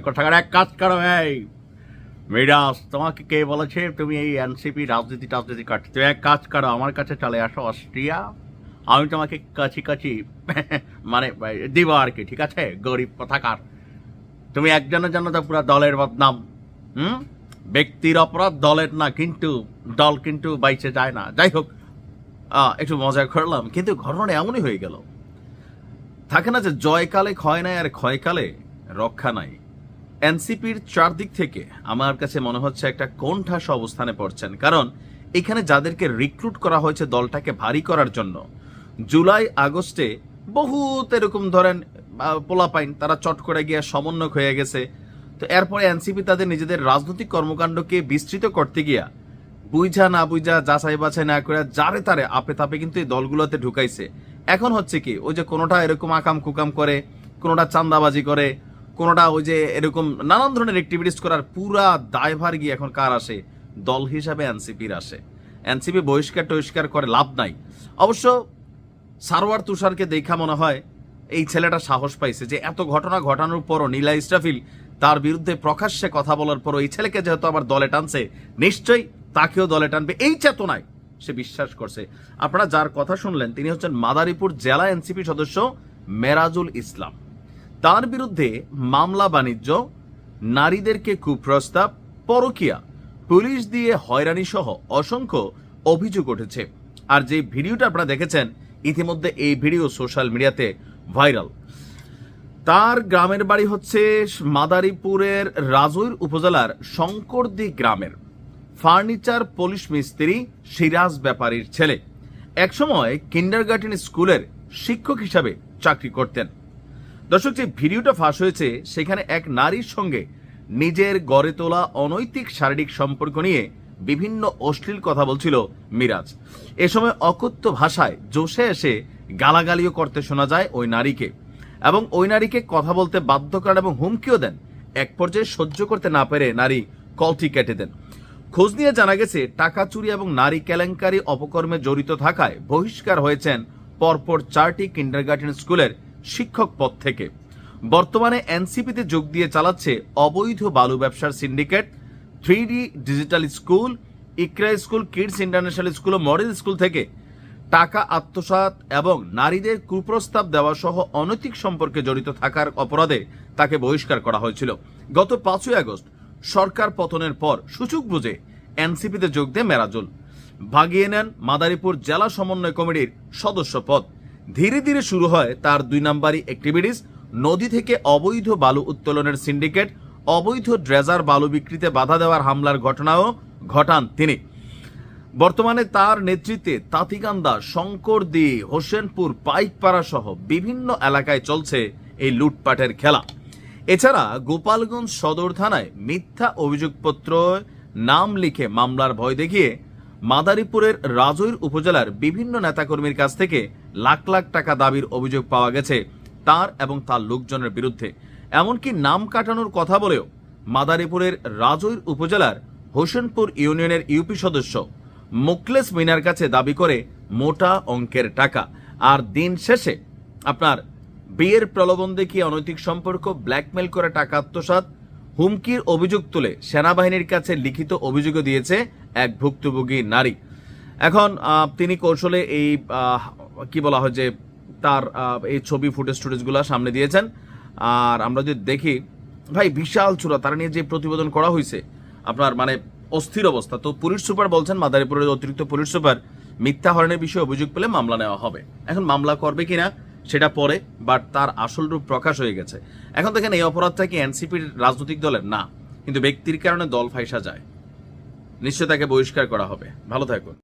কোথাকার। এক কাজ করো, এই মিরাজ, তোমাকে কে বলেছে তুমি এই এনসিপি রাজনীতি করতে? তুমি এক কাজ করো, আমার কাছে চলে আসো অস্ট্রিয়া, আমি তোমাকে কাছি কাছি মানে দিব আর কি, ঠিক আছে? গরিব কোথাকার। তুমি একজনের জন্য তো পুরো দলের বদনাম। ব্যক্তির অপরাধ দলের না, কিন্তু দল কিন্তু বাইচে যায় না। যাই হোক, একটু মজা করলাম, কিন্তু ঘটনাটা এমনই হয়ে গেল। থাকে না যে জয়কালে ক্ষয় নাই আর ক্ষয়কালে রক্ষা নাই। এনসিপির চারদিক থেকে আমার কাছে মনে হচ্ছে একটা কোণঠাসা অবস্থানে পড়ছেন, কারণ এখানে যাদেরকে রিক্রুট করা হয়েছে দলটাকে ভারী করার জন্য, জুলাই আগস্টে বহুত এরকম ধরেন পোলাপাইন তারা চট করে গিয়ে সমন্বয়ক হয়ে গেছে। তো এরপরে এনসিপি তাদের নিজেদের রাজনৈতিক কর্মকাণ্ডকে বিস্তৃত করতে গিয়া বুঝা না বুঝা, যাচাই বাছাই না করে যারে তারে আপে তাপে কিন্তু এই দলগুলোতে ঢুকাইছে। এখন হচ্ছে কি, ওই যে কোনোটা এরকম আকাম কুকাম করে, কোনোটা চান্দাবাজি করে, কোনোটা ওই যে এরকম নানান ধরনের অ্যাক্টিভিটিস করার পুরা দায়ভার গিয়ে এখন কার আসে? দল হিসাবে এনসিপির আসে। এনসিপি বহিষ্কার টহিষ্কার করে লাভ নাই। অবশ্য সারোয়ার তুষারকে দেখা মনে হয় এই ছেলেটা সাহস পাইছে যে এত ঘটনা ঘটানোর পরও নীলা ইসরাফিল তার বিরুদ্ধে প্রকাশ্যে কথা বলার পরও এই ছেলেকে যেহেতু আবার দলে টানছে, নিশ্চয়ই তাকেও দলে টানবে, এই চেতনায় সে বিশ্বাস করছে। আপনারা যার কথা শুনলেন তিনি হচ্ছেন মাদারীপুর জেলা এনসিপি সদস্য মেরাজুল ইসলাম। তার বিরুদ্ধে মামলা বাণিজ্য, নারীদেরকে কুপ্রস্তাব, পরকীয়া, পুলিশ দিয়ে হয়রানি সহ অসংখ্য অভিযোগ উঠেছে। আর যে ভিডিওটা আপনারা দেখেছেন ইতিমধ্যে, এই ভিডিও সোশ্যাল মিডিয়াতে ভাইরাল। তার গ্রামের বাড়ি হচ্ছে মাদারীপুরের রাজৈর উপজেলার শঙ্করদি গ্রামের ফার্নিচার পুলিশ মিস্ত্রি সিরাজ ব্যাপারীর ছেলে। একসময় কিন্ডারগার্টেন স্কুলের শিক্ষক হিসাবে চাকরি করতেন। দর্শক, যে ভিডিওটা ফাঁস হয়েছে সেখানে এক নারীর সঙ্গে নিজের গড়ে তোলা অনৈতিক শারীরিক সম্পর্ক নিয়ে বিভিন্ন অশ্লীল কথা বলছিল মিরাজ। এ সময় অকথ্য ভাষায় জোশে এসে গালাগালিও করতে শোনা যায় ওই নারীকে, এবং ওই নারীকে কথা বলতে বাধ্য করেন এবং হুমকিও দেন। এক পর্যায়ে সহ্য করতে না পেরে নারী কলটি কেটে দেন। খোঁজ নিয়ে জানা গেছে টাকা চুরি এবং নারী কেলেঙ্কারি অপকর্মে জড়িত থাকায় বহিষ্কার হয়েছেন পরপর 4টি কিন্ডারগার্টেন স্কুলের শিক্ষক পদ থেকে। বর্তমানে এনসিপিতে যোগ দিয়ে চালাচ্ছে অবৈধ বালু ব্যবসার সিন্ডিকেট। 3D ডিজিটাল স্কুল, ইকরা স্কুল, কিডস ইন্টারন্যাশনাল স্কুল ও মডেল স্কুল থেকে টাকা আত্মসাৎ এবং নারীদের কুপ্রস্তাব দেওয়া সহ অনৈতিক সম্পর্কে জড়িত থাকার অপরাধে তাকে বহিষ্কার করা হয়েছিল। গত 5ই আগস্ট সরকার পতনের পর সুযোগ বুঝে এনসিপিতে যোগ দেন মেরাজুল। ভাগিয়ে নেন মাদারীপুর জেলা সমন্বয় কমিটির সদস্য পদ। ধীরে ধীরে শুরু হয় তার 2 নাম্বারি অ্যাক্টিভিটিস। নদী থেকে অবৈধ বালু উত্তোলনের সিন্ডিকেট, অবৈধ ড্রেজার বালু বিক্রিতে বাধা দেওয়ার হামলার ঘটনাও ঘটান তিনি। বর্তমানে তার নেতৃত্বে তাঁতিকান্দা, শঙ্করদি, হোসেনপুর, পাইকপাড়া সহ বিভিন্ন এলাকায় চলছে এই লুটপাটের খেলা। এছাড়া গোপালগঞ্জ সদর থানায় মিথ্যা অভিযোগপত্র নাম লিখে মামলার ভয় দেখিয়ে মাদারীপুরের রাজৈর উপজেলার বিভিন্ন নেতাকর্মীর কাছ থেকে লাখ লাখ টাকা দাবির অভিযোগ পাওয়া গেছে তার এবং তার লোকজনের বিরুদ্ধে। এমনকি নাম কাটানোর কথা বলেও মাদারীপুরের রাজৈর উপজেলার হোসেনপুর ইউনিয়নের ইউপি সদস্য মুকলেস মিনার কাছে দাবি করে মোটা অঙ্কের টাকা। আর দিন শেষে আপনার বিয়ের প্রলোভন দেখিয়ে অনৈতিক সম্পর্ক, ব্ল্যাকমেল করে টাকা আত্মসাৎ, হুমকির অভিযোগ তুলে সেনাবাহিনীর কাছে লিখিত অভিযোগও দিয়েছে এক ভুক্তভোগী নারী। এখন তিনি কৌশলে এই কি বলা হয় যে তার এই ছবি ফুটেজগুলো সামনে দিয়েছেন। আর আমরা যদি দেখি ভাই, বিশাল চূড়া তারা নিয়ে যে প্রতিবেদন করা হয়েছে, আপনার মানে অস্থির অবস্থা। তো পুলিশ সুপার বলছেন, মাদারীপুরের অতিরিক্ত পুলিশ সুপার, মিথ্যা হরণের বিষয়ে অভিযোগ পেলে মামলা নেওয়া হবে। এখন মামলা করবে কিনা সেটা পরে, বাট তার আসল রূপ প্রকাশ হয়ে গেছে। এখন দেখেন, এই অপরাধটা কি এনসিপির রাজনৈতিক দলের না, কিন্তু ব্যক্তির কারণে দল ফাইসা যায়, নিশ্চয় তাকে বহিষ্কার করা হবে। ভালো থাকুন।